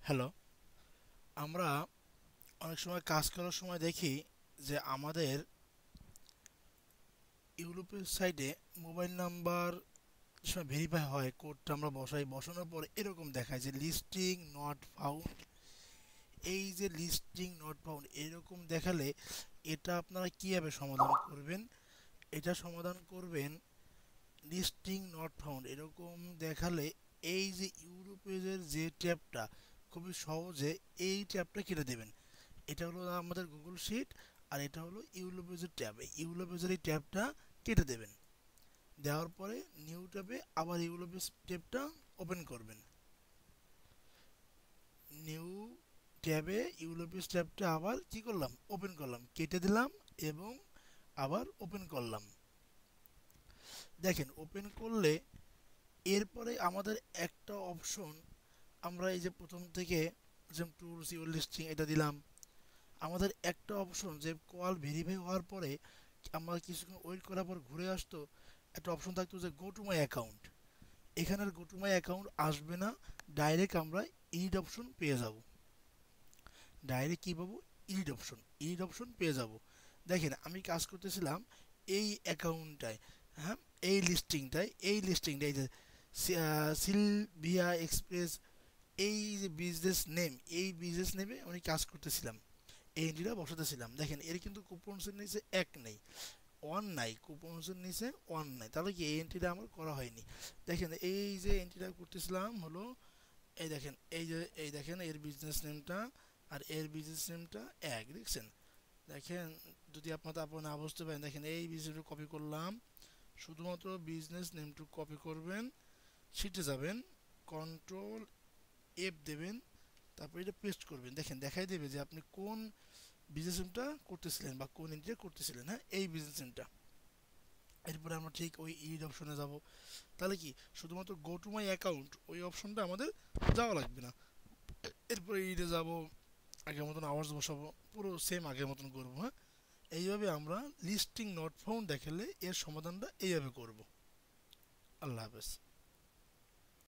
Hello. আমরা অনেক সময় কাজ করার সময় দেখি যে আমাদের ইউরোপের সাইডে মোবাইল নাম্বার সময় ভেরিফাই হয়, কোডটা আমরা বসানোর পর এরকম দেখায় যে লিস্টিং নট ফাউন্ড। এই যে লিস্টিং নট ফাউন্ড এরকম দেখালে এটা আপনারা কীভাবে সমাধান করবেন? এটা সমাধান করবেন, লিস্টিং নট ফাউন্ড এরকম দেখালে এই যে ইউরোপের যে ট্যাবটা, খুবই সহজে এই ট্যাবটা কেটে দেবেন। এটা হলো আমাদের গুগল শিট, আর এটা হলো ইউলোপেজের ট্যাব। এই ইউলোপেজের এই ট্যাবটা কেটে দেবেন। দেওয়ার পরে নিউ ট্যাবে আবার ইউলোপেজ ট্যাবটা ওপেন করবেন। নিউ ট্যাবে ইউলোপেজ ট্যাবটা আবার কি করলাম, ওপেন করলাম, কেটে দিলাম এবং আবার ওপেন করলাম। দেখেন ওপেন করলে এরপরে আমাদের একটা অপশন, আমরা এই যে প্রথম থেকে যেমন টুলস ইউর লিস্টিং এটা দিলাম, আমাদের একটা অপশন যে কল ভেরিফাই হওয়ার পরে আমরা কিছুক্ষণ ওয়েট করার পর ঘুরে আসতো, একটা অপশন থাকতো যে গো টু মাই অ্যাকাউন্ট। এখানে আর গো টু মাই অ্যাকাউন্ট আসবে না, ডাইরেক্ট আমরা ইড অপশন পেয়ে যাব। ডাইরেক্ট কী পাবো? ইড অপশন। ইড অপশন পেয়ে যাব। দেখেন আমি কাজ করতেছিলাম এই অ্যাকাউন্টটায়, হ্যাঁ, এই লিস্টিংটায় এই যে সিলভিয়া এক্সপ্রেস, এই যে বিজনেস নেম, এই বিজনেস নেমে আমি কাজ করতেছিলাম, এই এন্ট্রিটা বসাতেছিলাম। দেখেন এর কিন্তু কুপনসের নিচে এক নেই, ওয়ান নাই, কুপনসের নিচে ওয়ান নাই, তাহলে কি এই এন্ট্রিটা আমার করা হয়নি। দেখেন এই যে এন্ট্রিটা করতেছিলাম হলো, এই দেখেন এই দেখেন এর বিজনেস নেমটা আর এর বিজনেস নেমটা এক, দেখছেন? দেখেন, যদি আপনার না বুঝতে পারেন, দেখেন এই বিজনেসটা কপি করলাম, শুধুমাত্র বিজনেস নেমটুকু কপি করবেন, শিটে যাবেন, কন্ট্রোল এফ দেবেন, তারপর এটা পেস্ট করবেন। দেখেন দেখাই দেবে যে আপনি কোন বিজনেস নেমটা করতেছিলেন বা কোন এন্ট্রিটা করতেছিলেন, হ্যাঁ, এই বিজনেস নেমটা। এরপরে আমরা ঠিক ওই ইড অপশনে যাব। তাহলে কি শুধুমাত্র গো টু মাই অ্যাকাউন্ট ওই অপশনটা আমাদের যাওয়া লাগবে না। এরপরে ইডে যাব, আগের মতন আওয়ার্স বসাবো, পুরো সেম আগের মতন করবো, হ্যাঁ। এইভাবে আমরা লিস্টিং নট ফাউন্ড দেখালে এর সমাধানটা এইভাবে করব। আল্লাহ হাফেজ।